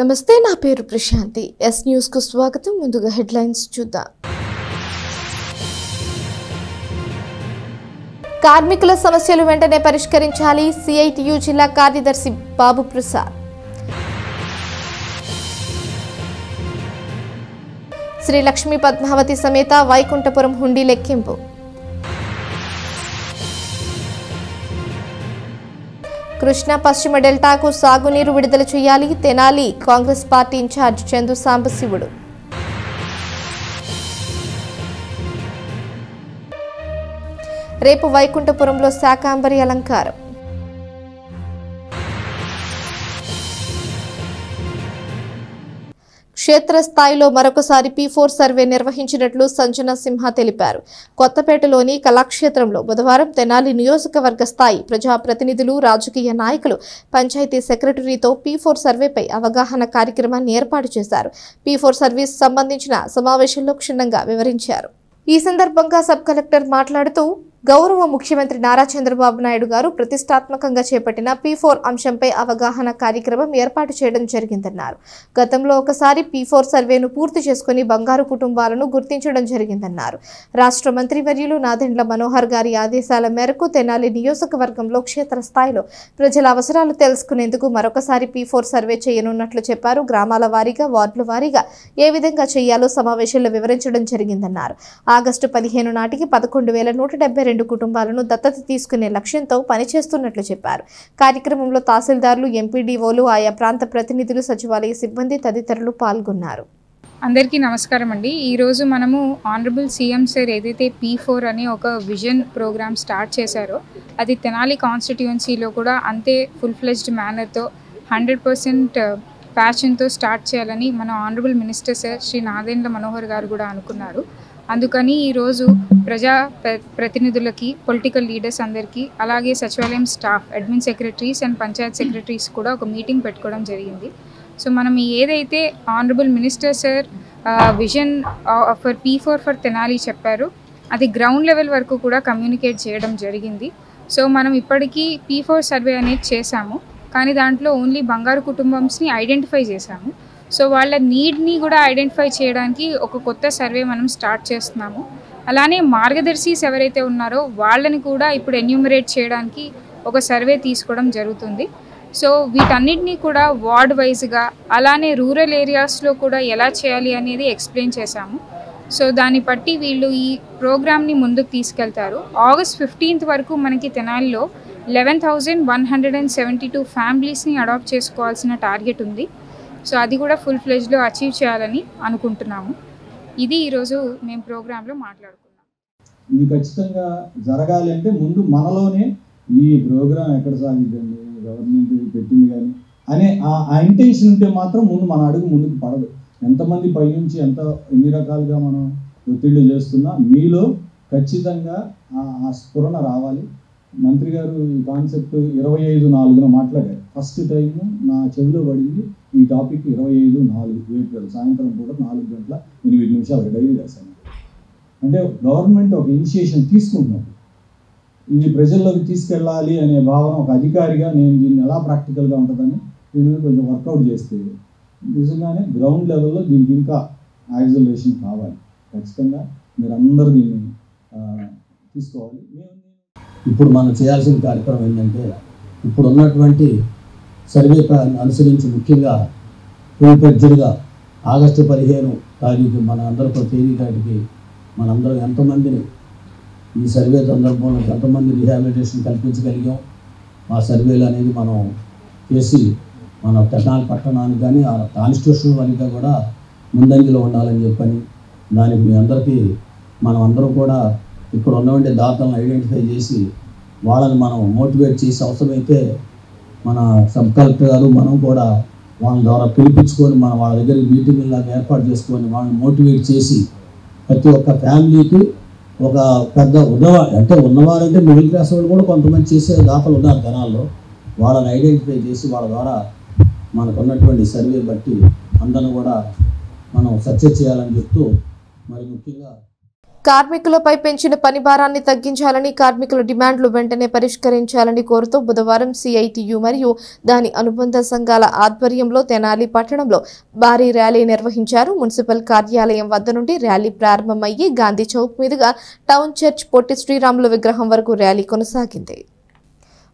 నమస్తే, నా పేరు ప్రశాంతి. ఎస్ న్యూస్ కు స్వాగతం. ముందుగా హెడ్లైన్స్ చూద్దాం. కార్మికుల సమస్యలు వెంటనే పరిష్కరించాలి. సిఐటియు జిల్లా కార్యదర్శి బాబు ప్రసాద్. శ్రీ లక్ష్మీ పద్మావతి సమేత వైకుంఠపురం హుండీ లెక్కింపు. కృష్ణా పశ్చిమ డెల్టాకు సాగునీరు విడుదల చేయాలి. Tenali Congress party incharge Chandu Sambasivudu. రేపు వైకుంఠపురంలో శాకాంబరి అలంకారం. క్షేత్రస్థాయిలో మరొకసారి P4 సర్వే నిర్వహించినట్లు సంజన సింహ తెలిపారు. కొత్తపేటలోని కళాక్షేత్రంలో బుధవారం తెనాలి నియోజకవర్గ స్థాయి ప్రజాప్రతినిధులు, రాజకీయ నాయకులు, పంచాయతీ సెక్రటరీతో P4 సర్వేపై అవగాహన కార్యక్రమాన్ని ఏర్పాటు చేశారు. P4 సర్వీస్ సంబంధించిన సమావేశంలో క్షుణ్ణంగా వివరించారు. ఈ సందర్భంగా సబ్ కలెక్టర్ మాట్లాడుతూ, గౌరవ ముఖ్యమంత్రి నారా చంద్రబాబు నాయుడు గారు ప్రతిష్టాత్మకంగా చేపట్టిన P4 అంశంపై అవగాహన కార్యక్రమం ఏర్పాటు చేయడం జరిగిందన్నారు. గతంలో ఒకసారి P4 సర్వేను పూర్తి చేసుకుని బంగారు కుటుంబాలను గుర్తించడం జరిగిందన్నారు. రాష్ట్ర మంత్రివర్యులు నాదెండ్ల మనోహర్ గారి ఆదేశాల మేరకు తెనాలి నియోజకవర్గంలో క్షేత్రస్థాయిలో ప్రజల అవసరాలు తెలుసుకునేందుకు మరొకసారి P4 సర్వే చేయనున్నట్లు చెప్పారు. గ్రామాల వారీగా, వార్డుల వారీగా ఏ విధంగా చేయాలో సమావేశంలో వివరించడం జరిగిందన్నారు. ఆగస్టు 15 నాటికి 11,172 కుటుంబాలను దత్తత తీసుకునే లక్ష్యంతో పనిచేస్తున్నట్లు చెప్పారు. కార్యక్రమంలో తహసీల్దార్లు, ఎంపీడీఓలు, ఆయా ప్రాంత ప్రతినిధులు, సచివాలయ సిబ్బంది తదితరులు పాల్గొన్నారు. అందరికీ నమస్కారం అండి. ఈరోజు మనము ఆనరబుల్ సీఎం సార్ ఏదైతే P4 అనే ఒక విజన్ ప్రోగ్రామ్ స్టార్ట్ చేశారో అది తెనాలి కాన్స్టిట్యుయెన్సీలో కూడా అంతే ఫుల్ ఫ్లెజ్డ్ మేనర్తో 100% ప్యాషన్తో స్టార్ట్ చేయాలని మన honourable minister sir Shri Nadendla Manohar garu కూడా అనుకున్నారు. అందుకని ఈరోజు ప్రతినిధులకి, పొలిటికల్ లీడర్స్ అందరికీ, అలాగే సచివాలయం staff, admin secretaries and Panchayat secretaries కూడా ఒక మీటింగ్ పెట్టుకోవడం జరిగింది. సో మనం ఏదైతే honourable minister sir vision for P4 for Tenali చెప్పారు అది గ్రౌండ్ లెవెల్ వరకు కూడా కమ్యూనికేట్ చేయడం జరిగింది. సో మనం ఇప్పటికీ P4 సర్వే అనేది చేశాము, కానీ దాంట్లో ఓన్లీ బంగారు కుటుంబంస్ని ఐడెంటిఫై చేశాము. సో వాళ్ళ నీడ్ని కూడా ఐడెంటిఫై చేయడానికి ఒక కొత్త సర్వే మనం స్టార్ట్ చేస్తున్నాము. అలానే మార్గదర్శీస్ ఎవరైతే ఉన్నారో వాళ్ళని కూడా ఇప్పుడు ఎన్యూమరేట్ చేయడానికి ఒక సర్వే తీసుకోవడం జరుగుతుంది. సో వీటన్నిటినీ కూడా వార్డ్ వైజ్గా, అలానే రూరల్ ఏరియాస్లో కూడా ఎలా చేయాలి అనేది ఎక్స్ప్లెయిన్ చేశాము. సో దాన్ని బట్టి వీళ్ళు ఈ ప్రోగ్రామ్ని ముందుకు తీసుకెళ్తారు. ఆగస్ట్ 15th వరకు మనకి తెనాలిలో 11,172 ఫ్యామిలీస్ని అడాప్ట్ చేసుకోవాల్సిన టార్గెట్ ఉంది. సో అది కూడా ఫుల్ ఫ్లెజ్లో అచీవ్ చేయాలని అనుకుంటున్నాము. ఇది ఈరోజు మేము ప్రోగ్రాంలో మాట్లాడుకున్నాం. ఇది ఖచ్చితంగా జరగాలి అంటే ముందు మనలోనే ఈ ప్రోగ్రాం ఎక్కడ సాగిద్దండి, గవర్నమెంట్ పెట్టింది కానీ అనే ఆ ఇంటెన్షన్ ఉంటే మాత్రం ముందు మన అడుగు ముందుకు పడదు. ఎంతమంది పైనుంచి ఎన్ని రకాలుగా మనం ఒత్తిళ్ళు చేస్తున్నా మీలో ఖచ్చితంగా ఆ స్ఫురణ రావాలి. మంత్రి గారు ఈ కాన్సెప్ట్ 25/4 మాట్లాడారు. ఫస్ట్ టైం నా చెవిలో పడింది ఈ టాపిక్ 25/4 ఏప్రిల్ సాయంత్రం కూడా 4:08 డైరీ రాశాను. అంటే గవర్నమెంట్ ఒక ఇనిషియేషన్ తీసుకుంటున్నప్పుడు ఇది ప్రజల్లోకి తీసుకెళ్ళాలి అనే భావన ఒక అధికారిగా నేను దీన్ని ఎలా ప్రాక్టికల్గా ఉంటుందని దీని మీద కొంచెం వర్కౌట్ చేస్తే నిజంగానే గ్రౌండ్ లెవెల్లో దీనికి ఇంకా యాక్సిలరేషన్ కావాలి. ఖచ్చితంగా మీరు అందరూ దీన్ని తీసుకోవాలి. ఇప్పుడు మనం చేయాల్సిన కార్యక్రమం ఏంటంటే ఇప్పుడు ఉన్నటువంటి సర్వే అనుసరించి ముఖ్యంగా ఫుల్ ఫ్లెడ్జ్డ్గా ఆగస్టు 15 తారీఖు మన అందరూ తేదీ నాటికి మనందరం ఎంతమందిని ఈ సర్వే సందర్భంలో ఎంతమంది రిహాబిలిటేషన్ కల్పించగలిగాం ఆ సర్వేలు అనేది మనం చేసి మన తెనాలి పట్టణానికి కానీ ఆ కాన్స్టిట్యూషన్ వారిగా కూడా ముందంజలో ఉండాలని చెప్పని దానికి మీ అందరికీ మనం అందరం కూడా ఇక్కడ ఉన్నటువంటి దాతలను ఐడెంటిఫై చేసి వాళ్ళని మనం మోటివేట్ చేసి అవసరమైతే మన సబ్ కలెక్టర్ గారు మనం కూడా వాళ్ళ ద్వారా పిలిపించుకొని మనం వాళ్ళ దగ్గర మీటింగ్లాగా ఏర్పాటు చేసుకొని వాళ్ళని మోటివేట్ చేసి ప్రతి ఒక్క ఫ్యామిలీకి ఒక పెద్ద ఉన్నవారంటే మిడిల్ క్లాస్ వాళ్ళు కూడా కొంతమంది చేసే దాతలు ఉన్నారు జనాల్లో. వాళ్ళని ఐడెంటిఫై చేసి వాళ్ళ ద్వారా మనకు ఉన్నటువంటి సర్వే బట్టి అందరిని కూడా మనం సక్సెస్ చేయాలని చెప్తూ మరి ముఖ్యంగా కార్మికులపై పెంచిన పని భారాన్ని తగ్గించాలని, కార్మికుల డిమాండ్లు వెంటనే పరిష్కరించాలని కోరుతూ బుధవారం సిఐటియు మరియు దాని అనుబంధ సంఘాల ఆధ్వర్యంలో తెనాలి పట్టణంలో భారీ ర్యాలీ నిర్వహించారు. మున్సిపల్ కార్యాలయం వద్ద నుండి ర్యాలీ ప్రారంభమయ్యి గాంధీ చౌక్ మీదుగా టౌన్ చర్చ్ పొట్టి శ్రీరాములు విగ్రహం వరకు ర్యాలీ కొనసాగింది.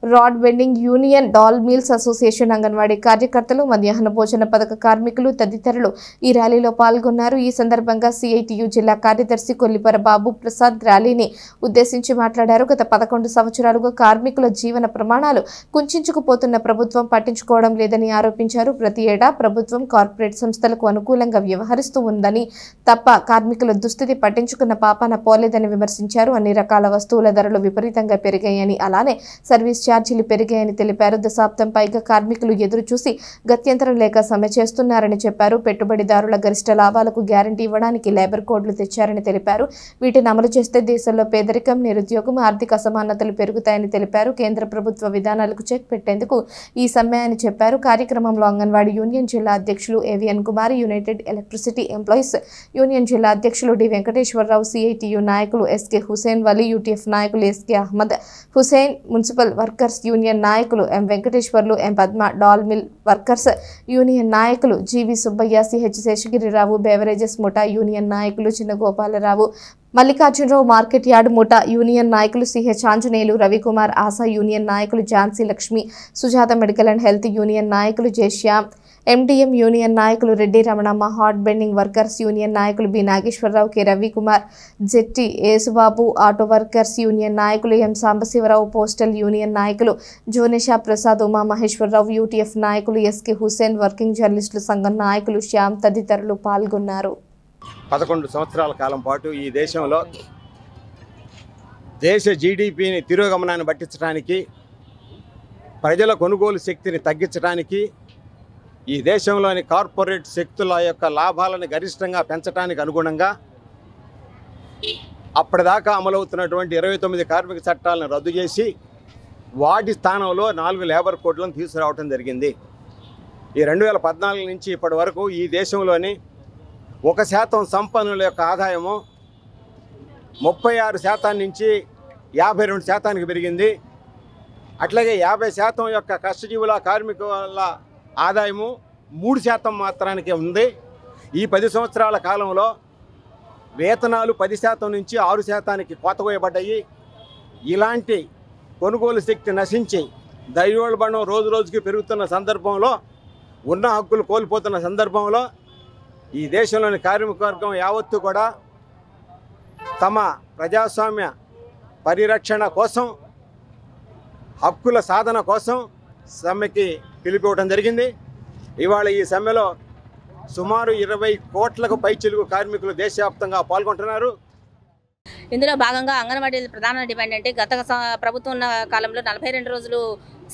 Rod bending union, dal mills association, anganwadi కార్యకర్తలు, మధ్యాహ్న భోజన పథక కార్మికులు తదితరులు ఈ ర్యాలీలో పాల్గొన్నారు. ఈ సందర్భంగా సిఐటియు జిల్లా కార్యదర్శి కొల్లిపర బాబు ప్రసాద్ ర్యాలీని ఉద్దేశించి మాట్లాడారు. గత 11 సంవత్సరాలుగా కార్మికుల జీవన ప్రమాణాలు కుంచుకుపోతున్న ప్రభుత్వం పట్టించుకోవడం లేదని ఆరోపించారు. ప్రతి ఏటా ప్రభుత్వం కార్పొరేట్ సంస్థలకు అనుకూలంగా వ్యవహరిస్తూ ఉందని తప్ప కార్మికుల దుస్థితి పట్టించుకున్న పాపాన పోలేదని విమర్శించారు. అన్ని రకాల వస్తువుల ధరలు విపరీతంగా పెరిగాయని, అలానే సర్వీస్ ఛార్జీలు పెరిగాయని తెలిపారు. దశాబ్దం పైగా కార్మికులు ఎదురు చూసి గత్యంతరం లేక సమ్మె చేస్తున్నారని చెప్పారు. పెట్టుబడిదారుల గరిష్ట లాభాలకు గ్యారంటీ ఇవ్వడానికి లేబర్ కోడ్లు తెచ్చారని తెలిపారు. వీటిని అమలు చేస్తే దేశంలో పేదరికం, నిరుద్యోగం, ఆర్థిక అసమానతలు పెరుగుతాయని తెలిపారు. కేంద్ర ప్రభుత్వ విధానాలకు చెక్ పెట్టేందుకు ఈ సమ్మె అని చెప్పారు. కార్యక్రమంలో అంగన్వాడీ యూనియన్ జిల్లా అధ్యక్షులు AVN Kumar, united electricity employees union జిల్లా అధ్యక్షులు డి వెంకటేశ్వరరావు, సిఐటియు నాయకులు ఎస్కే హుసేన్ వలీ, యూటీఎఫ్ నాయకులు SK Ahmed Hussain, municipal workers union నాయకులు M Venkateswarlu, M Padma, dal mill workers union నాయకులు GV Subbaiah, CH Seshagiri Rao, beverages ముఠా యూనియన్ నాయకులు చిన్నగోపాలరావు, మల్లికార్జునరావు, మార్కెట్ యార్డ్ ముఠా యూనియన్ నాయకులు సిహెచ్ ఆంజనేయులు, రవికుమార్, ఆశా యూనియన్ నాయకులు Jhansi Lakshmi, Sujatha medical and health union నాయకులు జయశ్యామ్, ఎండిఎం యూనియన్ నాయకులు Reddy Ramanamma, heart bending workers union నాయకులు బి నాగేశ్వరరావు, కె రవికుమార్, జెట్టి యేసుబాబు, ఆటో వర్కర్స్ యూనియన్ నాయకులు ఎం సాంబశివరావు, పోస్టల్ యూనియన్ నాయకులు జోనేషా ప్రసాద్, ఉమా మహేశ్వరరావు, యూటీఎఫ్ నాయకులు ఎస్కే హుసేన్, వర్కింగ్ జర్నలిస్టుల సంఘం నాయకులు శ్యామ్ తదితరులు పాల్గొన్నారు. 11 సంవత్సరాల కాలం పాటు ఈ దేశంలో దేశ జీడిపిని తిరోగమనాన్ని పట్టించడానికి, ప్రజల కొనుగోలు శక్తిని తగ్గించడానికి, ఈ దేశంలోని కార్పొరేట్ శక్తుల యొక్క లాభాలను గరిష్టంగా పెంచడానికి అనుగుణంగా అప్పటిదాకా అమలవుతున్నటువంటి 29 కార్మిక చట్టాలను రద్దు చేసి వాటి స్థానంలో 4 లేబర్ కోడ్లను తీసుకురావడం జరిగింది. ఈ 2014 నుంచి ఇప్పటి వరకు ఈ దేశంలోని 1% సంపన్నుల యొక్క ఆదాయము 36% నుంచి 52% పెరిగింది. అట్లాగే 50% యొక్క కష్టజీవుల కార్మికుల ఆదాయము 3% మాత్రానికే ఉంది. ఈ 10 సంవత్సరాల కాలంలో వేతనాలు 10% నుంచి 6%కి కోతవేయబడ్డాయి. ఇలాంటి కొనుగోలు శక్తి నశించి ద్రవ్యోల్బణం రోజు రోజుకి పెరుగుతున్న సందర్భంలో, ఉన్న హక్కులు కోల్పోతున్న సందర్భంలో ఈ దేశంలోని కార్మిక వర్గం యావత్తు కూడా తమ ప్రజాస్వామ్య పరిరక్షణ కోసం, హక్కుల సాధన కోసం సమ్మెకి పిలిపివ్వడం జరిగింది. ఇవాళ ఈ సమ్మెలో సుమారు 20 కోట్లకు పైచిలుకు కార్మికులు దేశవ్యాప్తంగా పాల్గొంటున్నారు. ఇందులో భాగంగా అంగన్వాడీ ప్రధాన డిమాండ్ అంటే గత ప్రభుత్వం ఉన్న కాలంలో 42 రోజులు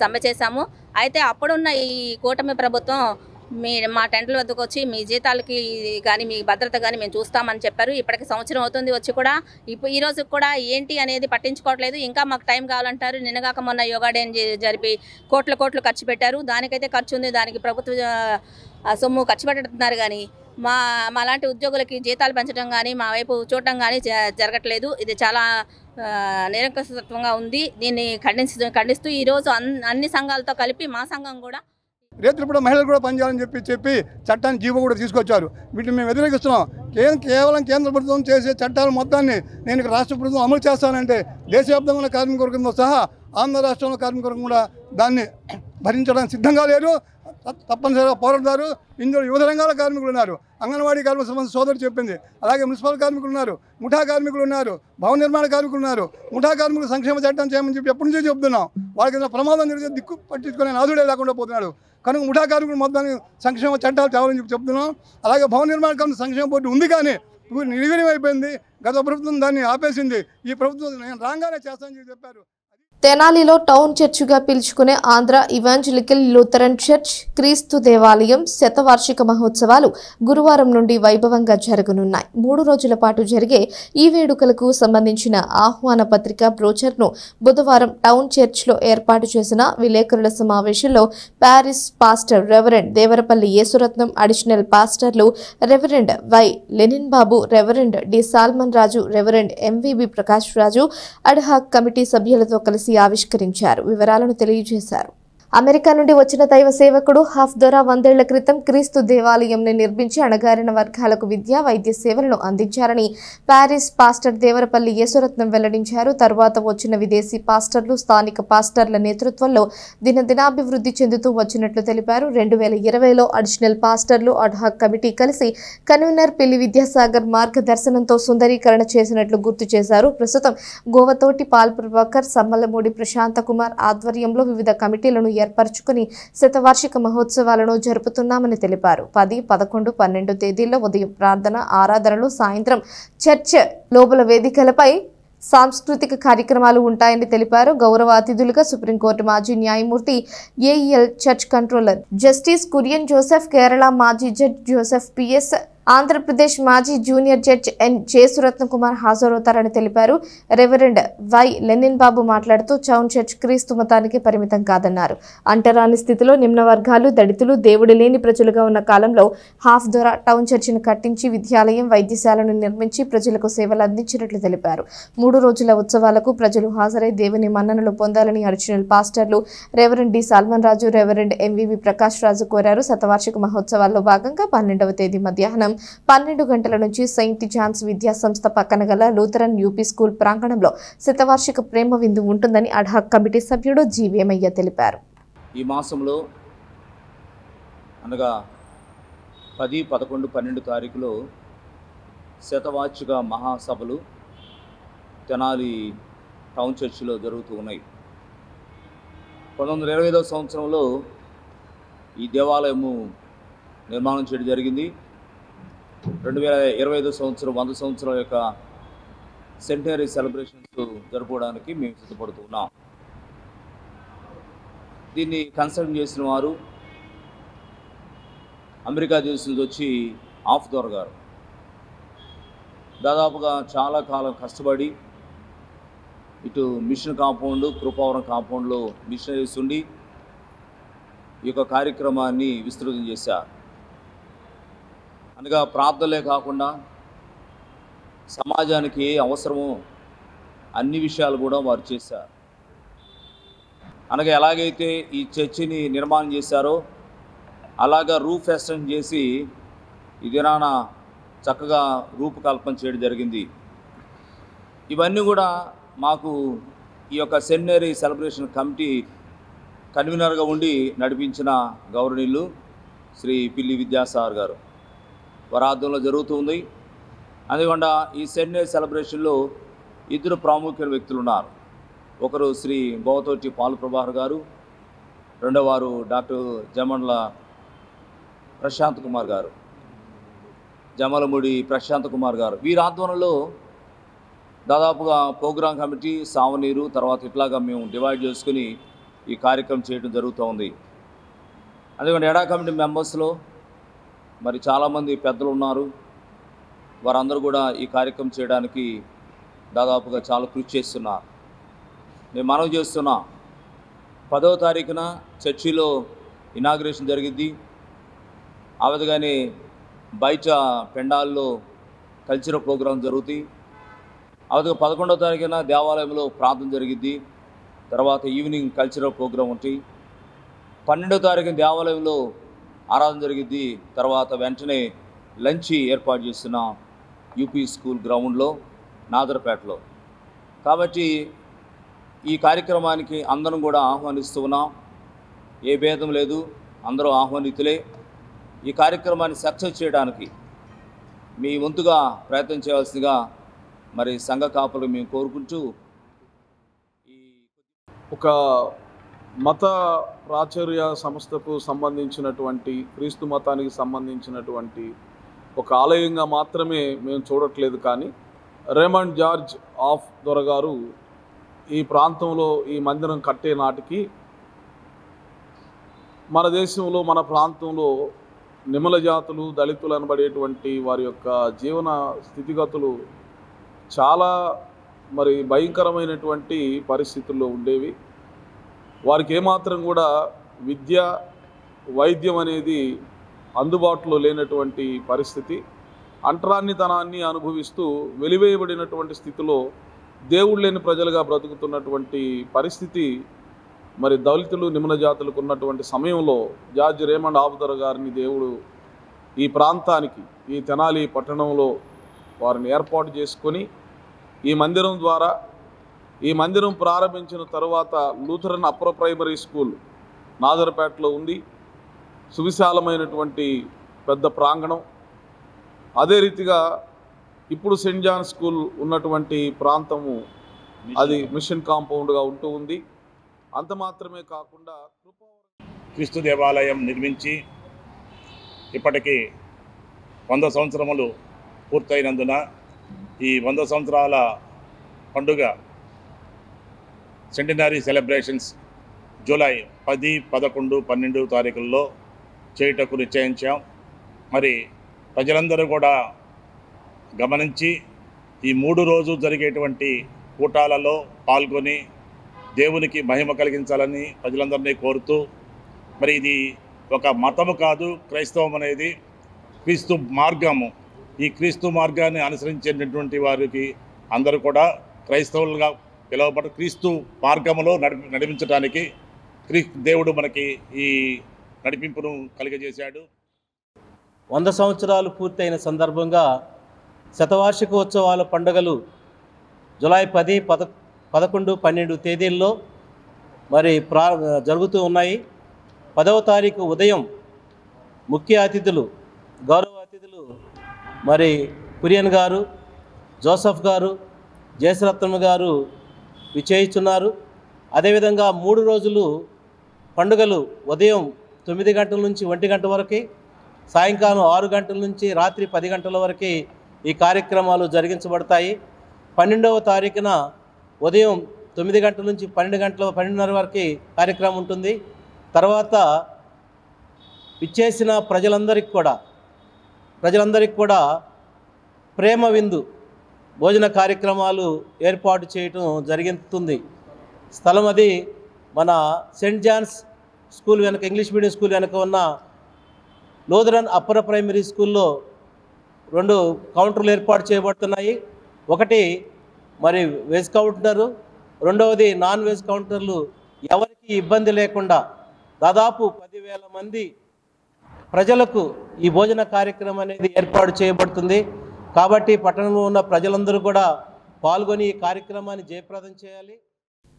సమ్మె చేశాము. అయితే అప్పుడున్న ఈ కూటమి ప్రభుత్వం మా టెంట్ల వద్దకు వచ్చి మీ జీతాలకి కానీ మీ భద్రత కానీ మేము చూస్తామని చెప్పారు. ఇప్పటికి సంవత్సరం అవుతుంది వచ్చి కూడా ఈ రోజు కూడా ఏంటి అనేది పట్టించుకోవట్లేదు. ఇంకా మాకు టైం కావాలంటారు. నిన్నగాక మొన్న యోగా డే జరిపి కోట్లు ఖర్చు పెట్టారు. దానికైతే ఖర్చు ఉంది, దానికి ప్రభుత్వ సొమ్ము ఖర్చు పెడుతున్నారు. కానీ మా లాంటి ఉద్యోగులకి జీతాలు పెంచడం కానీ మా వైపు చూడటం కానీ జరగట్లేదు. ఇది చాలా నిరంకుశత్వంగా ఉంది. దీన్ని ఖండిస్తూ ఈరోజు అన్ని సంఘాలతో కలిపి మా సంఘం కూడా రైతులు కూడా మహిళలు కూడా పనిచేయాలని చెప్పి చట్టాన్ని జీవో కూడా తీసుకొచ్చారు. వీటిని మేము వ్యతిరేకిస్తున్నాం. కేవలం కేంద్ర ప్రభుత్వం చేసే చట్టాల మొత్తాన్ని నేను రాష్ట్ర ప్రభుత్వం అమలు చేస్తానంటే దేశవ్యాప్తంగా ఉన్న కార్మిక వర్గంతో సహా ఆంధ్ర రాష్ట్రంలో కార్మిక వర్గం కూడా దాన్ని భరించడానికి సిద్ధంగా లేరు. తప్పనిసరిగా పోరాడతారు. ఇందులో వివిధ రంగాల కార్మికులు ఉన్నారు. అంగన్వాడీ కార్మిక సంబంధ సోదరు చెప్పింది. అలాగే మున్సిపల్ కార్మికులు ఉన్నారు, ముఠా కార్మికులు ఉన్నారు, భవన నిర్మాణ కార్మికులు ఉన్నారు. ముఠా కార్మికులు సంక్షేమ చట్టం చేయమని చెప్పి ఎప్పటి నుంచో చెప్తున్నాం. వాళ్ళకి ఏదైనా ప్రమాదం జరిగితే దిక్కు పట్టించుకునే నాదుడే లేకుండా పోతున్నాడు. కనుక ముఠా కార్మికులు మొత్తాన్ని సంక్షేమ చట్టాలు తేవాలని చెప్పి చెప్తున్నాం. అలాగే భవన నిర్మాణ కార్మిక సంక్షేమ బోర్డు ఉంది, కానీ నిర్వీర్యం అయిపోయింది. గత ప్రభుత్వం దాన్ని ఆపేసింది. ఈ ప్రభుత్వం నేను రాగానే చేస్తానని చెప్పారు. తెనాలిలో టౌన్ చర్చిగా పిలుచుకునే ఆంధ్ర ఇవాంజలికల్ లూథరన్ చర్చ్ క్రీస్తు దేవాలయం శతవార్షిక మహోత్సవాలు గురువారం నుండి వైభవంగా జరగనున్నాయి. 3 రోజుల పాటు జరిగే ఈ వేడుకలకు సంబంధించిన ఆహ్వాన పత్రిక బ్రోచర్ను బుధవారం టౌన్ చర్చ్లో ఏర్పాటు చేసిన విలేకరుల సమావేశంలో parish pastor reverend Devarapalli Yesuratnam, additional పాస్టర్లు reverend Y Lenin Babu, reverend D Solomon Raju, reverend MVB Prakash Raju ad hoc committee సభ్యులతో కలిసి ఆవిష్కరించారు. వివరాలను తెలియజేశారు. అమెరికా నుండి వచ్చిన దైవ సేవకుడు హాఫ్దొర 100 ఏళ్ల క్రితం క్రీస్తు దేవాలయంని నిర్మించి అణగారిన వర్గాలకు విద్యా వైద్య సేవలను అందించారని ప్యారిస్ పాస్టర్ దేవరపల్లి యేసురత్నం వెల్లడించారు. తరువాత వచ్చిన విదేశీ పాస్టర్లు, స్థానిక పాస్టర్ల నేతృత్వంలో దినదినాభివృద్ధి చెందుతూ వచ్చినట్లు తెలిపారు. 2020లో అడిషనల్ పాస్టర్లు అడ్హాక్ కమిటీ కలిసి కన్వీనర్ పిల్లి విద్యాసాగర్ మార్గదర్శనంతో సుందరీకరణ చేసినట్లు గుర్తు చేశారు. ప్రస్తుతం గోవతోటి పాల్ ప్రభాకర్, సమ్మలమూడి ప్రశాంత కుమార్ ఆధ్వర్యంలో వివిధ కమిటీలను ఏర్పరచుకుని శతవార్షిక మహోత్సవాలను జరుపుతున్నామని తెలిపారు. 10, 11, 12 తేదీల్లో ఉదయం ప్రార్థన, ఆరాధనలు, సాయంత్రం చర్చ్ లోపల వేదికలపై సాంస్కృతిక కార్యక్రమాలు ఉంటాయని తెలిపారు. గౌరవ అతిథులుగా సుప్రీంకోర్టు మాజీ న్యాయమూర్తి AEL church controller justice Kurian Joseph, Kerala మాజీ జడ్జ్ జోసెఫ్ పిఎస్, ఆంధ్రప్రదేశ్ మాజీ junior judge N Jesuratna Kumar హాజరవుతారని తెలిపారు. రెవరెండ్ వై లెనిన్ బాబు మాట్లాడుతూ టౌన్ చర్చ్ క్రీస్తు మతానికి పరిమితం కాదన్నారు. అంటరాని స్థితిలో నిమ్న వర్గాలు, దళితులు, దేవుడు లేని ప్రజలుగా ఉన్న కాలంలో హాఫ్దొర టౌన్ చర్చిని కట్టించి విద్యాలయం, వైద్యశాలను నిర్మించి ప్రజలకు సేవలు అందించినట్లు తెలిపారు. 3 రోజుల ఉత్సవాలకు ప్రజలు హాజరై దేవుని మన్ననలు పొందాలని అడిషనల్ పాస్టర్లు reverend D Solomon Raju, reverend MVV Prakash రాజు కోరారు. శతవార్షిక మహోత్సవాల్లో భాగంగా 12వ తేదీ మధ్యాహ్నం 12 గంటల నుంచి సెయింట్ జాన్స్ విద్యా సంస్థ పక్కన గల లూథరన్ యూపీ స్కూల్ ప్రాంగణంలో శతవార్షిక ప్రేమ విందు ఉంటుందని అడ్హాక్ కమిటీ సభ్యుడు జి వేమయ్య తెలిపారు. ఈ మాసంలో అనగా 10, 11, 12 తారీఖులో శతవార్షిక మహాసభలు తెనాలి టౌన్ చర్చిలో జరుగుతూ ఉన్నాయి. 1925వ సంవత్సరంలో ఈ దేవాలయము నిర్మాణం చేయడం జరిగింది. 2025 సంవత్సరం 100 సంవత్సరాల యొక్క సెంటనరీ సెలబ్రేషన్స్ జరుపుకోవడానికి మేము సిద్ధపడుతున్నాం. దీన్ని కన్సల్ట్ చేసిన వారు అమెరికా దేశం నుంచి వచ్చి హాఫ్దొర గారు. దాదాపుగా చాలా కాలం కష్టపడి ఇటు మిషన్ కాంపౌండ్, కృపావరం కాంపౌండ్లో మిషనరీస్ ఉండి ఈ యొక్క కార్యక్రమాన్ని విస్తృతం చేశారు. అనగా ప్రార్థనలే కాకుండా సమాజానికి ఏ అవసరమో అన్ని విషయాలు కూడా వారు చేశారు. అనగా ఎలాగైతే ఈ చర్చిని నిర్మాణం చేశారో అలాగా రూఫ్ ఎక్స్టెన్షన్ చేసి ఈ దినాన చక్కగా రూపకల్పన చేయడం జరిగింది. ఇవన్నీ కూడా మాకు ఈ యొక్క సెంటనరీ సెలబ్రేషన్ కమిటీ కన్వీనర్గా ఉండి నడిపించిన గౌరవనీయులు శ్రీ పిల్లి విద్యాసాగర్ గారు వారి ఆధ్వర్యంలో జరుగుతుంది. అందువల్ల ఈ సెంటనరీ సెలబ్రేషన్లో 2 ప్రాముఖ్యమైన వ్యక్తులు ఉన్నారు. ఒకరు శ్రీ గోవతోటి పాల్ ప్రభాకర్ గారు, రెండవ వారు డాక్టర్ జమండ్ల ప్రశాంత్ కుమార్ గారు, జమలముడి ప్రశాంత్ కుమార్ గారు. వీరి ఆధ్వర్యంలో దాదాపుగా ప్రోగ్రాం కమిటీ, సావనీరు, తర్వాత ఇట్లాగా మేము డివైడ్ చేసుకుని ఈ కార్యక్రమం చేయడం జరుగుతూ ఉంది. అందుకని ఎడా కమిటీ మెంబర్స్లో మరి చాలామంది పెద్దలు ఉన్నారు. వారందరూ కూడా ఈ కార్యక్రమం చేయడానికి దాదాపుగా చాలా కృషి చేస్తున్నారు. నేను మనవి చేస్తున్నా, 10వ తారీఖున చర్చిలో ఇనాగ్రేషన్ జరిగిద్ది. ఆ విధంగానే బయట పెండాల్లో కల్చరల్ ప్రోగ్రాం జరుగుతాయి. ఆ విధంగా 11వ తారీఖున దేవాలయంలో ప్రార్థన జరిగిద్ది. తర్వాత ఈవినింగ్ కల్చరల్ ప్రోగ్రాం ఉంటాయి. 12వ తారీఖున దేవాలయంలో ఆరాధన జరిగిద్ది. తర్వాత వెంటనే లంచ్ ఏర్పాటు చేస్తున్న యూపీ స్కూల్ గ్రౌండ్లో నాదర్పేటలో. కాబట్టి ఈ కార్యక్రమానికి అందరం కూడా ఆహ్వానిస్తూ ఉన్నాం. ఏ భేదం లేదు, అందరూ ఆహ్వానితులే. ఈ కార్యక్రమాన్ని సక్సెస్ చేయడానికి మీ వంతుగా ప్రయత్నం చేయవలసిందిగా మరి సంఘ కాపులు మేము కోరుకుంటూ, ఒక మత ప్రాచుర్య సంస్థకు సంబంధించినటువంటి, క్రీస్తు మతానికి సంబంధించినటువంటి ఒక ఆలయంగా మాత్రమే మేము చూడట్లేదు. కానీ రేమండ్ జార్జ్ హాఫ్దొర గారు ఈ ప్రాంతంలో ఈ మందిరం కట్టే నాటికి మన దేశంలో మన ప్రాంతంలో నిమ్మల జాతులు దళితులు అనబడేటువంటి వారి యొక్క జీవన స్థితిగతులు చాలా మరి భయంకరమైనటువంటి పరిస్థితుల్లో ఉండేవి. వారికి ఏమాత్రం కూడా విద్య వైద్యం అనేది అందుబాటులో లేనటువంటి పరిస్థితి, అంటరానితనాన్ని అనుభవిస్తూ వెలివేయబడినటువంటి స్థితిలో దేవుడు లేని ప్రజలుగా బ్రతుకుతున్నటువంటి పరిస్థితి మరి దళితులు నిమ్న జాతులకు ఉన్నటువంటి సమయంలో జార్జ్ రేమండ్ ఆఫ్దర్ గారిని దేవుడు ఈ ప్రాంతానికి ఈ తెనాలి పట్టణంలో వారిని ఏర్పాటు చేసుకొని ఈ మందిరం ద్వారా ఈ మందిరం ప్రారంభించిన తర్వాత లూథరన్ అప్పర్ ప్రైమరీ స్కూల్ నాజర్పేటలో ఉంది. సువిశాలమైనటువంటి పెద్ద ప్రాంగణం. అదే రీతిగా ఇప్పుడు సెయింట్ జాన్ స్కూల్ ఉన్నటువంటి ప్రాంతము అది మిషన్ కాంపౌండ్గా ఉంటూ ఉంది. అంత మాత్రమే కాకుండా క్రీస్తు దేవాలయం నిర్మించి ఇప్పటికీ 100 సంవత్సరములు పూర్తయినందున ఈ 100 సంవత్సరాల పండుగ సెంటినరీ సెలబ్రేషన్స్ జూలై 10, 11, 12 తారీఖుల్లో చేయుటకు నిశ్చయించాం. మరి ప్రజలందరూ కూడా గమనించి ఈ 3 రోజులు జరిగేటువంటి కూటాలలో పాల్గొని దేవునికి మహిమ కలిగించాలని ప్రజలందరినీ కోరుతూ, మరి ఇది ఒక మతము కాదు, క్రైస్తవం అనేది క్రీస్తు మార్గము. ఈ క్రీస్తు మార్గాన్ని అనుసరించేటటువంటి వారికి అందరూ కూడా క్రైస్తవులుగా పిలువబడి క్రీస్తు మార్గములో నడిపించడానికి దేవుడు మనకి ఈ నడిపింపును కలిగజేశాడు. 100 సంవత్సరాలు పూర్తయిన సందర్భంగా శతవార్షికోత్సవాల పండుగలు జూలై 10, 11, 12 తేదీల్లో మరి జరుగుతూ ఉన్నాయి. 10వ తారీఖు ఉదయం ముఖ్య అతిథులు గౌరవ అతిథులు మరి కురియన్ గారు, జోసఫ్ గారు, జయశ్రత్నం గారు విచేయిస్తున్నారు. అదేవిధంగా 3 రోజులు పండుగలు ఉదయం 9 గంటల నుంచి 1 గంట వరకు, సాయంకాలం 6 గంటల నుంచి రాత్రి 10 గంటల వరకు ఈ కార్యక్రమాలు జరిగించబడతాయి. 12వ తారీఖున ఉదయం 9 గంటల నుంచి 12:30 వరకు కార్యక్రమం ఉంటుంది. తర్వాత విచ్చేసిన ప్రజలందరికీ కూడా ప్రేమ విందు భోజన కార్యక్రమాలు ఏర్పాటు చేయటం జరుగుతుంది. స్థలం అది మన సెయింట్ జాన్స్ స్కూల్ వెనక, ఇంగ్లీష్ మీడియం స్కూల్ వెనక ఉన్న లూథరన్ అప్పర్ ప్రైమరీ స్కూల్లో 2 కౌంటర్లు ఏర్పాటు చేయబడుతున్నాయి. ఒకటి మరి వెజ్ కౌంటరు, రెండవది నాన్ వెజ్ కౌంటర్లు. ఎవరికి ఇబ్బంది లేకుండా దాదాపు 10,000 మంది ప్రజలకు ఈ భోజన కార్యక్రమం అనేది ఏర్పాటు చేయబడుతుంది. కాబట్టి పట్టణంలో ఉన్న ప్రజలందరూ కూడా పాల్గొని ఈ కార్యక్రమాన్ని జయప్రదం చేయాలి.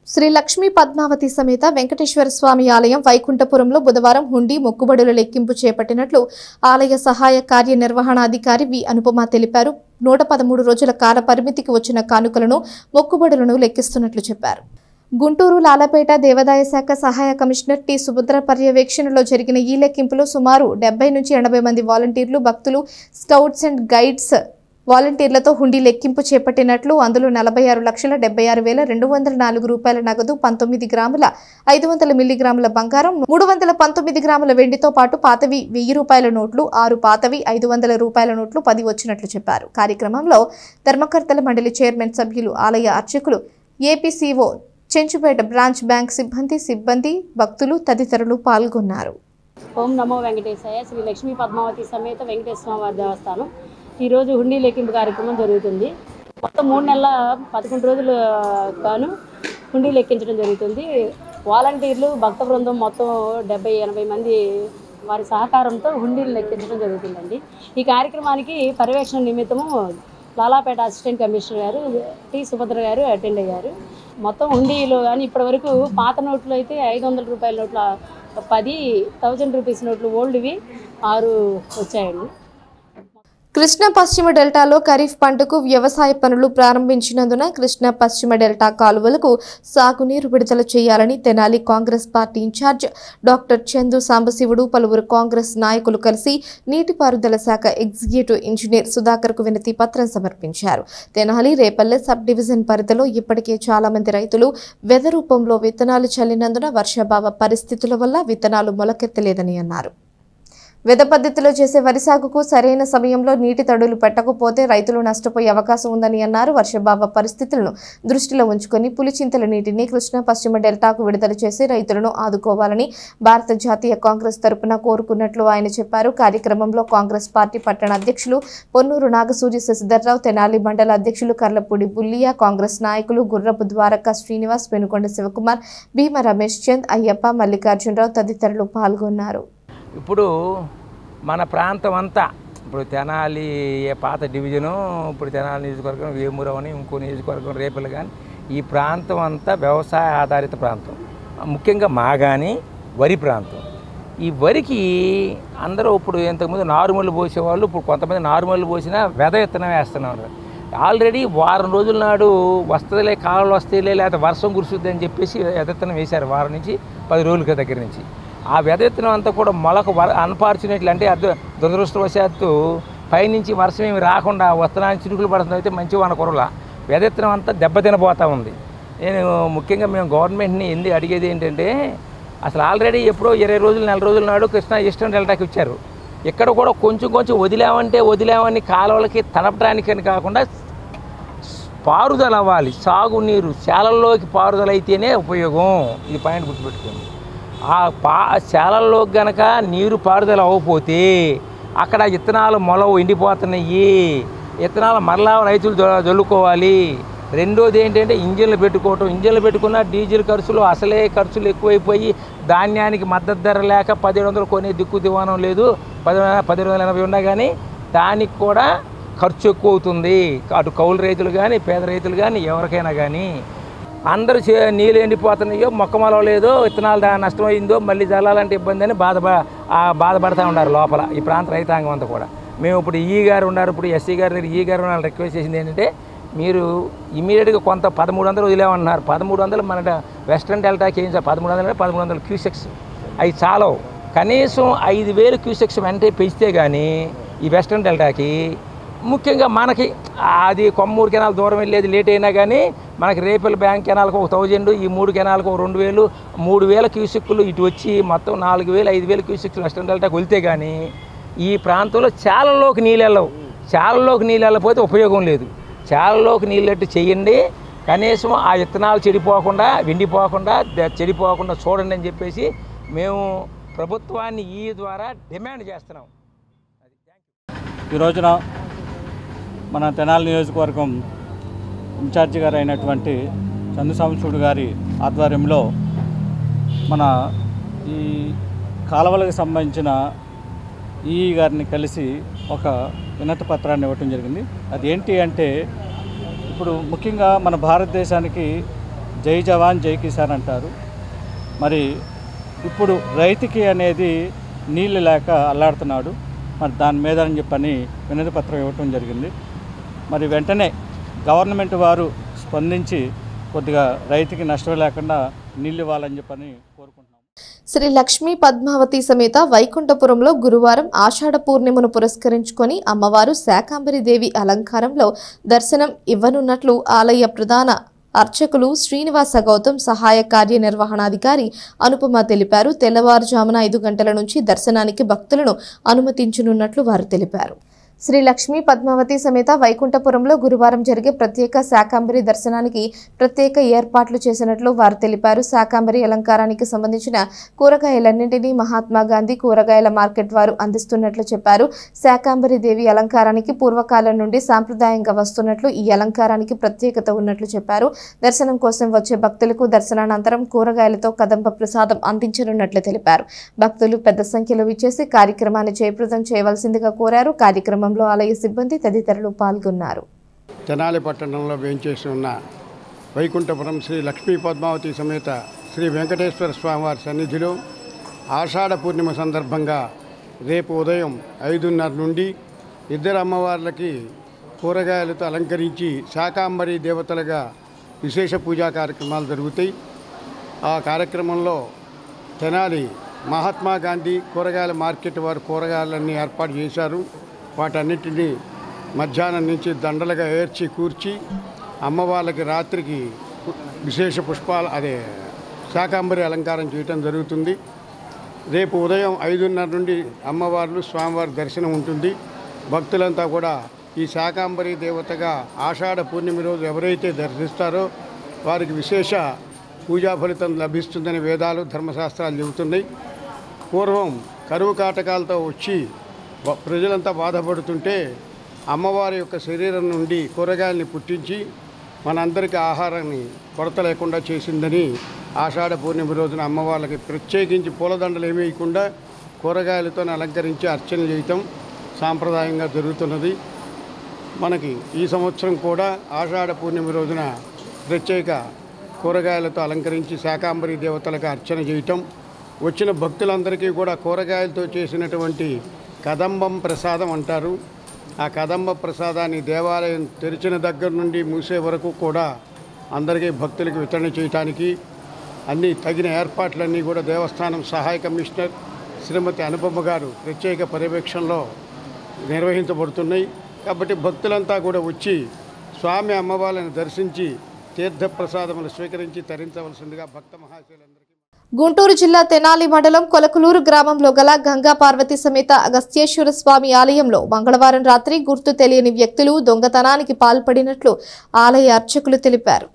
శ్రీ లక్ష్మీ పద్మావతి సమేత వెంకటేశ్వర స్వామి ఆలయం వైకుంఠపురంలో బుధవారం హుండీ మొక్కుబడుల లెక్కింపు చేపట్టినట్లు ఆలయ సహాయ కార్యనిర్వహణాధికారి వి అనుపమ తెలిపారు. 113 రోజుల కాల పరిమితికి వచ్చిన కానుకలను మొక్కుబడులను లెక్కిస్తున్నట్లు చెప్పారు. గుంటూరు లాలపేట దేవాదాయ శాఖ సహాయ కమిషనర్ టి సుభద్ర పర్యవేక్షణలో జరిగిన ఈ లెక్కింపులో సుమారు 70 నుంచి 80 మంది వాలంటీర్లు, భక్తులు, స్కౌట్స్ అండ్ గైడ్స్ వాలంటీర్లతో హుండీ లెక్కింపు చేపట్టినట్లు, అందులో 46,76,204 రూపాయల నగదు, 19 గ్రాముల 500 మిల్లీగ్రాముల బంగారం, 319 గ్రాముల వెండితో పాటు పాతవి 1000 రూపాయల నోట్లు, 6 పాతవి 500 రూపాయల నోట్లు 10 వచ్చినట్లు చెప్పారు. కార్యక్రమంలో ధర్మకర్తల మండలి చైర్మన్ సభ్యులు, ఆలయ అర్చకులు, ఏపీసీఓ, చెంచుపేట బ్రాంచ్ బ్యాంక్ సిబ్బంది, భక్తులు తదితరులు పాల్గొన్నారు. ఓం నమో వెంకటేశాయ. శ్రీ లక్ష్మీ పద్మావతి సమేత వెంకటేశ్వర స్వామి వారి దేవస్థానం ఈరోజు హుండీ లెక్కింపు కార్యక్రమం జరుగుతుంది. మొత్తం 3 నెలల 11 రోజులు గాను హుండీ లెక్కించడం జరుగుతుంది. వాలంటీర్లు, భక్త బృందం మొత్తం 70-80 మంది వారి సహకారంతో హుండీలు లెక్కించడం జరుగుతుందండి. ఈ కార్యక్రమానికి పర్యవేక్షణ నిమిత్తము లాలాపేట అసిస్టెంట్ కమిషనర్ గారు టి సుభద్ర గారు అటెండ్ అయ్యారు. మొత్తం హుండీలో కానీ ఇప్పటివరకు పాత నోట్లు అయితే 500 రూపాయల నోట్ల 10, 1000 రూపీస్ నోట్లు ఓల్డ్వి 6 వచ్చాయండి. కృష్ణా పశ్చిమ డెల్టాలో ఖరీఫ్ పంటకు వ్యవసాయ పనులు ప్రారంభించినందున కృష్ణా పశ్చిమ డెల్టా కాలువలకు సాగునీరు విడుదల చేయాలని Tenali Congress party incharge doctor Chandu Sambasivudu పలువురు కాంగ్రెస్ నాయకులు కలిసి నీటిపారుదల శాఖ ఎగ్జిక్యూటివ్ ఇంజనీర్ సుధాకర్కు వినతి పత్రం సమర్పించారు. తెనాలి రేపల్లె సబ్ డివిజన్ పరిధిలో ఇప్పటికే చాలా మంది రైతులు వెద రూపంలో విత్తనాలు చల్లినందున వర్షాభావ పరిస్థితుల వల్ల విత్తనాలు మొలకెత్తలేదని అన్నారు. వెద పద్ధతిలో చేసే వరి సాగుకు సరైన సమయంలో నీటి తడులు పెట్టకపోతే రైతులు నష్టపోయే అవకాశం ఉందని అన్నారు. వర్షాభావ పరిస్థితులను దృష్టిలో ఉంచుకొని పులిచింతల నీటిని కృష్ణా పశ్చిమ డెల్టాకు విడుదల చేసి రైతులను ఆదుకోవాలని భారత జాతీయ కాంగ్రెస్ తరపున కోరుకున్నట్లు ఆయన చెప్పారు. కార్యక్రమంలో కాంగ్రెస్ పార్టీ పట్టణ అధ్యక్షులు పొన్నూరు నాగసూరి శశిధర్రావు, తెనాలి మండల అధ్యక్షులు కర్లపూడి బుల్లియా, కాంగ్రెస్ నాయకులు గుర్రపు ద్వారక శ్రీనివాస్, పెనుకొండ శివకుమార్, భీమ రమేష్ చంద్, అయ్యప్ప, మల్లికార్జునరావు తదితరులు పాల్గొన్నారు. ఇప్పుడు మన ప్రాంతం అంతా ఇప్పుడు తెనాలి పాత డివిజను, ఇప్పుడు తెనాలి నియోజకవర్గం, వేమూరు అని ఇంకో నియోజకవర్గం రేపల్లి కానీ ఈ ప్రాంతం అంతా వ్యవసాయ ఆధారిత ప్రాంతం. ముఖ్యంగా మాగాని వరి ప్రాంతం. ఈ వరికి అందరూ ఇప్పుడు ఇంతకుముందు నారుమల్లు పోసేవాళ్ళు, ఇప్పుడు కొంతమంది నారుమల్లు పోసినా వెద విత్తనం వేస్తున్నారు. ఆల్రెడీ వారం రోజుల నాడు వస్తుందిలే, కాలువలు వస్తాయిలే, లేకపోతే వర్షం కురుస్తుంది అని చెప్పేసి వెద విత్తనం వేశారు. వారం నుంచి 10 రోజుల దగ్గర నుంచి ఆ వెద విత్తనం అంతా కూడా మొలకు అన్ఫార్చునేట్లీ అంటే దురదృష్టవశాత్తు పైనుంచి వర్షం ఏమి రాకుండా వస్తనానికి చినుకులు పడుతుంది. అయితే మంచి వాన కురల వెద విత్తనం అంతా దెబ్బతినబోతూ ఉంది. నేను ముఖ్యంగా మేము గవర్నమెంట్ని ఎందుకు అడిగేది ఏంటంటే, అసలు ఆల్రెడీ ఎప్పుడో 20 రోజులు 4 రోజుల నాడు కృష్ణా ఈస్టర్న్ డెల్టాకి ఇచ్చారు. ఇక్కడ కూడా కొంచెం వదిలేమని కాలువలకి తనపడానికని కాకుండా పారుదల అవ్వాలి. సాగునీరు శాలల్లోకి పారుదల అయితేనే ఉపయోగం. ఇది పాయింట్ గుర్తుపెట్టుకోండి. ఆ శాలల్లోకి గనక నీరు పారుదల అవ్వకపోతే అక్కడ విత్తనాలు మొలవు ఎండిపోతున్నాయి. విత్తనాలు మరలా రైతులు జల్లుకోవాలి. రెండోది ఏంటంటే ఇంజన్లు పెట్టుకున్న డీజిల్ ఖర్చులు, అసలే ఖర్చులు ఎక్కువైపోయి ధాన్యానికి మద్దతు ధర లేక 1700 కొనే దిక్కు దివానం లేదు. 1780 ఉన్నా కానీ దానికి కూడా ఖర్చు ఎక్కువ అవుతుంది. అటు కౌలు రైతులు కానీ పేద రైతులు కానీ ఎవరికైనా కానీ అందరూ నీళ్ళు ఎండిపోతున్నాయో, మొక్కమలో లేదో, విత్తనాలు నష్టమైందో, మళ్ళీ జల్లాలంటే ఇబ్బంది అని బాధపడుతూ ఉన్నారు లోపల ఈ ప్రాంత రైతాంగం అంతా కూడా. మేము ఇప్పుడు గారు ఉన్నారు, ఇప్పుడు ఎస్సీ గారి దగ్గర గారు ఉన్నారు. రిక్వెస్ట్ చేసింది ఏంటంటే, మీరు ఇమీడియట్గా కొంత 1300 వదిలేమన్నారు. 1300 మన వెస్ట్రన్ డెల్టాకి ఏం సార్ 1300 క్యూసెక్స్ అవి చాలవు. కనీసం 5000 క్యూసెక్స్ వెంటనే పెంచితే కానీ ఈ వెస్ట్రన్ డెల్టాకి, ముఖ్యంగా మనకి అది కొమ్మూరు కెనాల్ దూరం వెళ్ళేది లేట్ అయినా కానీ మనకి రేపల్ బ్యాంక్ కెనాల్కి 1000, ఈ 3 కెనాల్కి 2000, 3000 క్యూసెక్కులు ఇటు వచ్చి మొత్తం 4000, 5000 క్యూసెక్కులు వెస్ట్రన్ డెల్టాకి వెళ్తే కానీ ఈ ప్రాంతంలో చాలల్లోకి నీళ్ళు వెళ్ళవు. చాలల్లోకి నీళ్ళు వెళ్ళకపోతే ఉపయోగం లేదు. చాలల్లోకి నీళ్ళట్టు చేయండి. కనీసం ఆ విత్తనాలు చెడిపోకుండా చూడండి అని చెప్పేసి మేము ప్రభుత్వాన్ని ఈ ద్వారా డిమాండ్ చేస్తున్నాం. ఈ రోజున మన తెనాలి నియోజకవర్గం ఇన్ఛార్జి గారు అయినటువంటి చందు సాంబశివుడు గారి ఆధ్వర్యంలో మన ఈ కాలువలకు సంబంధించిన ఈఈ గారిని కలిసి ఒక వినతి పత్రాన్ని ఇవ్వటం జరిగింది. అది ఏంటి అంటే, ఇప్పుడు ముఖ్యంగా మన భారతదేశానికి జై జవాన్ జై కిసాన్ అంటారు. మరి ఇప్పుడు రైతుకి అనేది నీళ్ళు లేక అల్లాడుతున్నాడు. మరి దాని మీద అని చెప్పని వినతి పత్రం ఇవ్వటం జరిగింది. మరి వెంటనే గవర్నమెంట్ వారు స్పందించి కొద్దిగా రైతుకి నష్టం లేకుండా నీళ్ళు ఇవ్వాలని చెప్పని కోరుకుంటున్నాం. శ్రీ లక్ష్మీ పద్మావతి సమేత వైకుంఠపురంలో గురువారం ఆషాఢ పూర్ణిమను పురస్కరించుకొని అమ్మవారు శాకాంబరి దేవి అలంకారంలో దర్శనం ఇవ్వనున్నట్లు ఆలయ ప్రధాన అర్చకులు శ్రీనివాస గౌతమ్, సహాయ కార్యనిర్వహణాధికారి అనుపమ తెలిపారు. తెల్లవారుజామున 5 గంటల నుంచి దర్శనానికి భక్తులను అనుమతించనున్నట్లు వారు తెలిపారు. శ్రీ లక్ష్మీ పద్మావతి సమేత వైకుంఠపురంలో గురువారం జరిగే ప్రత్యేక శాకాంబరి దర్శనానికి ప్రత్యేక ఏర్పాట్లు చేసినట్లు వారు తెలిపారు. శాకాంబరి అలంకారానికి సంబంధించిన కూరగాయలన్నింటినీ మహాత్మా గాంధీ కూరగాయల మార్కెట్ వారు అందిస్తున్నట్లు చెప్పారు. శాకాంబరి దేవి అలంకారానికి పూర్వకాలం నుండి సాంప్రదాయంగా వస్తున్నట్లు, ఈ అలంకారానికి ప్రత్యేకత ఉన్నట్లు చెప్పారు. దర్శనం కోసం వచ్చే భక్తులకు దర్శనానంతరం కూరగాయలతో కదంబ ప్రసాదం అందించనున్నట్లు తెలిపారు. భక్తులు పెద్ద సంఖ్యలో విచ్చేసి కార్యక్రమాన్ని జయప్రదం చేయవలసిందిగా కోరారు. కార్యక్రమంలో ఆలయ సిబ్బంది తదితరులు పాల్గొన్నారు. తెనాలి పట్టణంలో వేంచేసి ఉన్న వైకుంఠపురం శ్రీ లక్ష్మీ పద్మావతి సమేత శ్రీ వెంకటేశ్వర స్వామివారి సన్నిధిలో ఆషాఢ పూర్ణిమ సందర్భంగా రేపు ఉదయం 5:30 నుండి ఇద్దరు అమ్మవార్లకి కూరగాయలతో అలంకరించి శాకాంబరి దేవతలుగా విశేష పూజా కార్యక్రమాలు జరుగుతాయి. ఆ కార్యక్రమంలో తెనాలి మహాత్మా గాంధీ కూరగాయల మార్కెట్ వారు కూరగాయలన్నీ ఏర్పాటు చేశారు. వాటన్నిటినీ మధ్యాహ్నం నుంచి దండలుగా ఏర్చి కూర్చి అమ్మవార్లకి రాత్రికి విశేష పుష్పాలు శాకాంబరి అలంకారం చేయటం జరుగుతుంది. రేపు ఉదయం 5:30 నుండి అమ్మవార్లు స్వామివారి దర్శనం ఉంటుంది. భక్తులంతా కూడా ఈ శాకాంబరి దేవతగా ఆషాఢ పూర్ణిమ రోజు ఎవరైతే దర్శిస్తారో వారికి విశేష పూజా ఫలితం లభిస్తుందని వేదాలు ధర్మశాస్త్రాలు చెబుతున్నాయి. పూర్వం కరువు కాటకాలతో వచ్చి ప్రజలంతా బాధపడుతుంటే అమ్మవారి యొక్క శరీరం నుండి కూరగాయల్ని పుట్టించి మనందరికీ ఆహారాన్ని కొరత లేకుండా చేసిందని ఆషాఢ పూర్ణిమ రోజున అమ్మవార్లకి ప్రత్యేకించి పూలదండలు ఏమీ వేయకుండా కూరగాయలతో అలంకరించి అర్చన చేయటం సాంప్రదాయంగా జరుగుతున్నది. మనకి ఈ సంవత్సరం కూడా ఆషాఢ పూర్ణిమ రోజున ప్రత్యేక కూరగాయలతో అలంకరించి శాకాంబరి దేవతలకు అర్చన చేయటం, వచ్చిన భక్తులందరికీ కూడా కూరగాయలతో చేసినటువంటి కదంబం ప్రసాదం అంటారు. ఆ కదంబ ప్రసాదాన్ని దేవాలయం తెరిచిన దగ్గర నుండి మూసే వరకు కూడా అందరికీ భక్తులకు వితరణ చేయటానికి అన్ని తగిన ఏర్పాట్లన్నీ కూడా దేవస్థానం సహాయ కమిషనర్ శ్రీమతి అనుపమ గారు ప్రత్యేక పర్యవేక్షణలో నిర్వహించబడుతున్నాయి. కాబట్టి భక్తులంతా కూడా వచ్చి స్వామి అమ్మవారిని దర్శించి తీర్థప్రసాదములు స్వీకరించి తరించవలసిందిగా భక్త మహాశయులందరికీ. గుంటూరు జిల్లా తెనాలి మండలం కొలకులూరు గ్రామంలో గల గంగా పార్వతి సమేత అగస్త్యేశ్వర స్వామి ఆలయంలో మంగళవారం రాత్రి గుర్తు తెలియని వ్యక్తులు దొంగతనానికి పాల్పడినట్లు ఆలయ అర్చకులు తెలిపారు.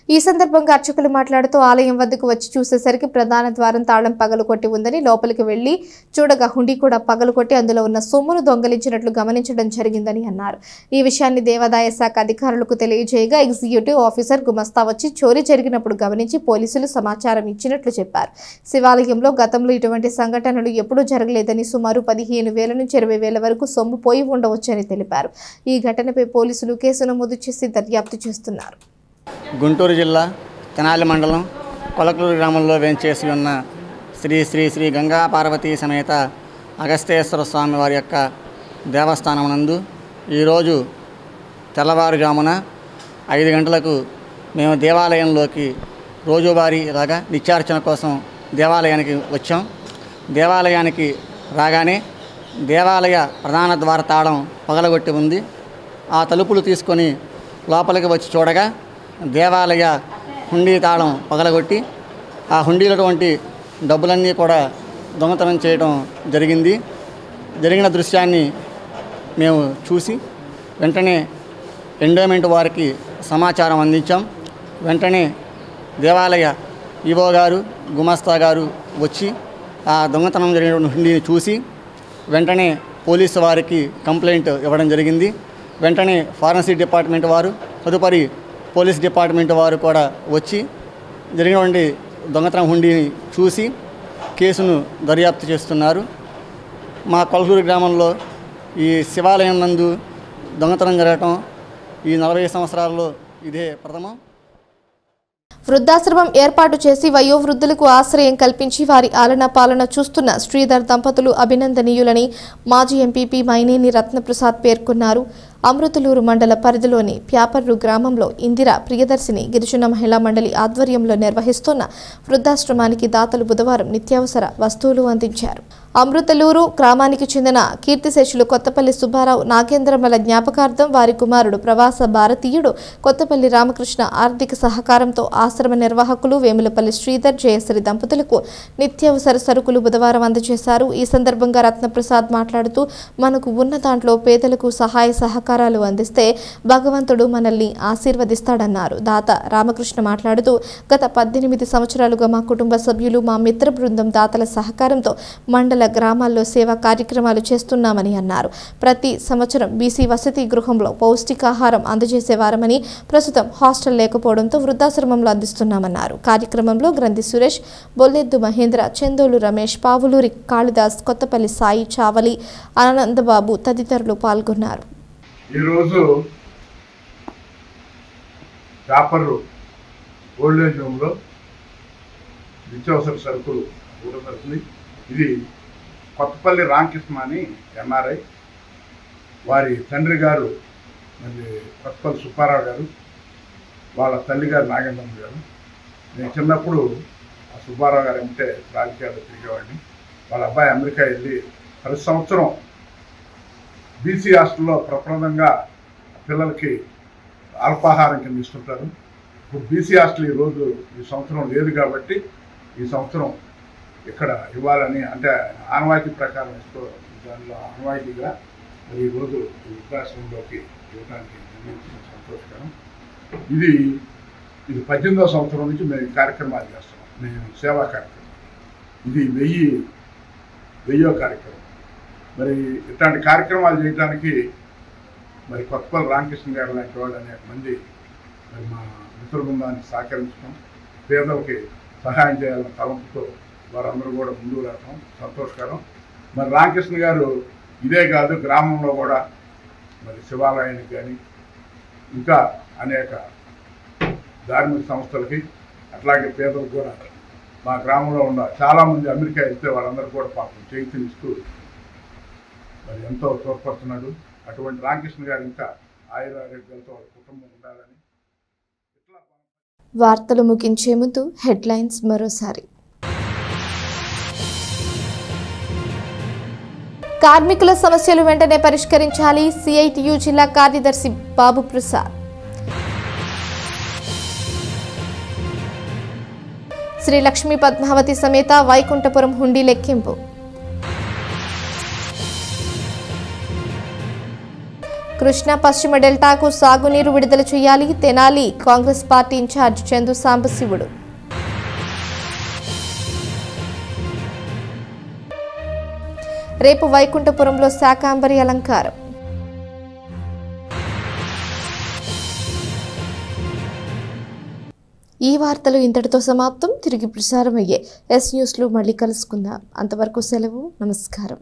ఈ సందర్భంగా అర్చకులు మాట్లాడుతూ ఆలయం వద్దకు వచ్చి చూసేసరికి ప్రధాన ద్వారం తాళం పగలకొట్టి ఉందని, లోపలికి వెళ్లి చూడగా హుండీ కూడా పగలకొట్టి అందులో ఉన్న సొమ్మును దొంగలించినట్లు గమనించడం జరిగిందని అన్నారు. ఈ విషయాన్ని దేవాదాయ శాఖ అధికారులకు తెలియజేయగా ఎగ్జిక్యూటివ్ ఆఫీసర్ గుమస్తా వచ్చి చోరీ జరిగినప్పుడు గమనించి పోలీసులు సమాచారం ఇచ్చినట్లు చెప్పారు. శివాలయంలో గతంలో ఇటువంటి సంఘటనలు ఎప్పుడూ జరగలేదని, సుమారు 15,000 నుంచి 20,000 వరకు సొమ్ము పోయి ఉండవచ్చని తెలిపారు. ఈ ఘటనపై పోలీసులు కేసు నమోదు చేసి దర్యాప్తు చేస్తున్నారు. గుంటూరు జిల్లా తెనాలి మండలం కొలకలూరు గ్రామంలో వేంచేసి ఉన్న శ్రీ శ్రీ శ్రీ గంగా పార్వతీ సమేత అగస్త్యేశ్వర స్వామి వారి యొక్క దేవస్థానం నందు ఈరోజు తెల్లవారుజామున 5 గంటలకు మేము దేవాలయంలోకి రోజువారీ రాగా నిత్యార్చన కోసం దేవాలయానికి వచ్చాం. దేవాలయానికి రాగానే దేవాలయ ప్రధాన ద్వార తాళం పగలగొట్టి ఉంది. ఆ తలుపులు తీసుకొని లోపలికి వచ్చి చూడగా దేవాలయ హుండీ తాళం పగలగొట్టి ఆ హుండీలటువంటి డబ్బులన్నీ కూడా దొంగతనం చేయడం జరిగింది. జరిగిన దృశ్యాన్ని మేము చూసి వెంటనే ఎండోమెంట్ వారికి సమాచారం అందించాం. వెంటనే దేవాలయ ఈవో గారు గుమస్తా గారు వచ్చి ఆ దొంగతనం జరిగిన హుండీని చూసి వెంటనే పోలీసు వారికి కంప్లైంట్ ఇవ్వడం జరిగింది. వెంటనే ఫారెన్సిక్ డిపార్ట్మెంట్ వారు తదుపరి పోలీస్ డిపార్ట్మెంట్ వారు కూడా వచ్చి జరిగినటువంటి దొంగతనం హుండీని చూసి కేసును దర్యాప్తు చేస్తున్నారు. మా కొలకలూరు గ్రామంలో ఈ శివాలయం నందు దొంగతనం జరగటం ఈ 40 సంవత్సరాల్లో ఇదే ప్రథమం. వృద్ధాశ్రమం ఏర్పాటు చేసి వయోవృద్ధులకు ఆశ్రయం కల్పించి వారి ఆలన పాలన చూస్తున్న శ్రీధర్ దంపతులు అభినందనీయులని మాజీ ఎంపీపీ మైనేని రత్నప్రసాద్ పేర్కొన్నారు. అమృతలూరు మండల పరిధిలోని ప్యాపర్రు గ్రామంలో ఇందిరా ప్రియదర్శిని గిరిజన మహిళా మండలి ఆధ్వర్యంలో నిర్వహిస్తున్న వృద్ధాశ్రమానికి దాతలు బుధవారం నిత్యావసర వస్తువులు అందించారు. అమృతలూరు గ్రామానికి చెందిన కీర్తిశేషులు కొత్తపల్లి సుబ్బారావు నాగేంద్రమల జ్ఞాపకార్థం వారి కుమారుడు ప్రవాస భారతీయుడు కొత్తపల్లి రామకృష్ణ ఆర్థిక సహకారంతో ఆశ్రమ నిర్వాహకులు వేములపల్లి శ్రీధర్ జయశ్రీ దంపతులకు నిత్యావసర సరుకులు బుధవారం అందజేశారు. ఈ సందర్భంగా రత్నప్రసాద్ మాట్లాడుతూ మనకు ఉన్న దాంట్లో పేదలకు సహాయ సహకారాలు అందిస్తే భగవంతుడు మనల్ని ఆశీర్వదిస్తాడన్నారు. దాత రామకృష్ణ మాట్లాడుతూ గత 18 సంవత్సరాలుగా మా కుటుంబ సభ్యులు మా మిత్ర బృందం దాతల సహకారంతో మండల గ్రామాల్లో సేవా కార్యక్రమాలు చేస్తున్నామని అన్నారు. ప్రతి సంవత్సరం బీసీ వసతి గృహంలో పౌష్టికాహారం అందజేసేవారమని, ప్రస్తుతం హాస్టల్ లేకపోవడంతో వృద్ధాశ్రమంలో అందిస్తున్నామన్నారు. కార్యక్రమంలో గ్రంథి సురేష్, బొల్లెద్దు మహేంద్ర, చందోలు రమేష్, పావులూరి కాళిదాస్, కొత్తపల్లి సాయి, చావలి, ఆనందబాబు తదితరులు పాల్గొన్నారు. ఈరోజు వ్యాపారు ఓల్డేజ్ హోమ్లో నిత్యావసర సరుకులు ఇవ్వడం జరుగుతుంది. ఇది కొత్తపల్లి రామకృష్ణ అని ఎన్ఆర్ఐ వారి తండ్రి గారు మరి కొత్తపల్లి సుబ్బారావు గారు, వాళ్ళ తల్లి గారు నాగేంద్రమ్మ గారు. నేను చిన్నప్పుడు ఆ సుబ్బారావు గారు అంటే రాజకీయాల్లో తిరిగేవాడిని. వాళ్ళ అబ్బాయి అమెరికా వెళ్ళి ప్రతి సంవత్సరం బీసీ హాస్టల్లో ప్రప్రదంగా పిల్లలకి అల్పాహారం కింద ఇస్తుంటారు. ఇప్పుడు బీసీ హాస్టల్ ఈ సంవత్సరం లేదు కాబట్టి ఈ సంవత్సరం ఇక్కడ ఇవ్వాలని, అంటే ఆనవాయితీ ప్రకారం ఇస్తూ దానిలో ఆనవాయితీగా ఈరోజు వృద్ధాశ్రమంలోకి ఇవ్వడానికి నిర్ణయించిన సంతోషకరం. ఇది 18వ సంవత్సరం నుంచి మేము ఈ కార్యక్రమాలు చేస్తున్నాం. మేము సేవా కార్యక్రమం, ఇది 1000వ కార్యక్రమం. మరి ఇట్లాంటి కార్యక్రమాలు చేయడానికి మరి కొత్తపల్లి రామకృష్ణ గారు లాంటి వాళ్ళు అనేక మంది మరి మా మిత్ర బృందానికి సహకరించడం, పేదలకి సహాయం చేయాలన్న తలంపుతో వారందరూ కూడా ముందుకు రావడం సంతోషకరం. మరి రామకృష్ణ గారు ఇదే కాదు, గ్రామంలో కూడా మరి శివాలయానికి కానీ ఇంకా అనేక ధార్మిక సంస్థలకి అట్లాగే పేదలకు కూడా మా గ్రామంలో ఉన్న చాలామంది అమెరికా వెళ్తే వాళ్ళందరూ కూడా పాపం చేయిస్తూ మరి ఎంతో తోడ్పడుతున్నాడు. అటువంటి రామకృష్ణ గారు ఇంకా ఆయురారోగ్యాలతో వాళ్ళ కుటుంబం ఉండాలని. వార్తలు ముగించే ముందు హెడ్లైన్స్ మరోసారి. కార్మికుల సమస్యలు వెంటనే పరిష్కరించాలి, సిఐటియు జిల్లా కార్యదర్శి బాబు ప్రసాద్. శ్రీ లక్ష్మీ పద్మావతి సమేత వైకుంఠపురం హుండీ లెక్కింపు. కృష్ణా పశ్చిమ డెల్టాకు సాగునీరు విడుదల చేయాలి, తెనాలి కాంగ్రెస్ పార్టీ ఇన్ఛార్జ్ చందు సాంబశివుడు. రేపు వైకుంఠపురంలో శాకాంబరి అలంకారం. ఈ వార్తలు ఇంతటితో సమాప్తం. తిరిగి ప్రసారమయ్యే ఎస్ న్యూస్లో మళ్ళీ కలుసుకుందాం. అంతవరకు సెలవు. నమస్కారం.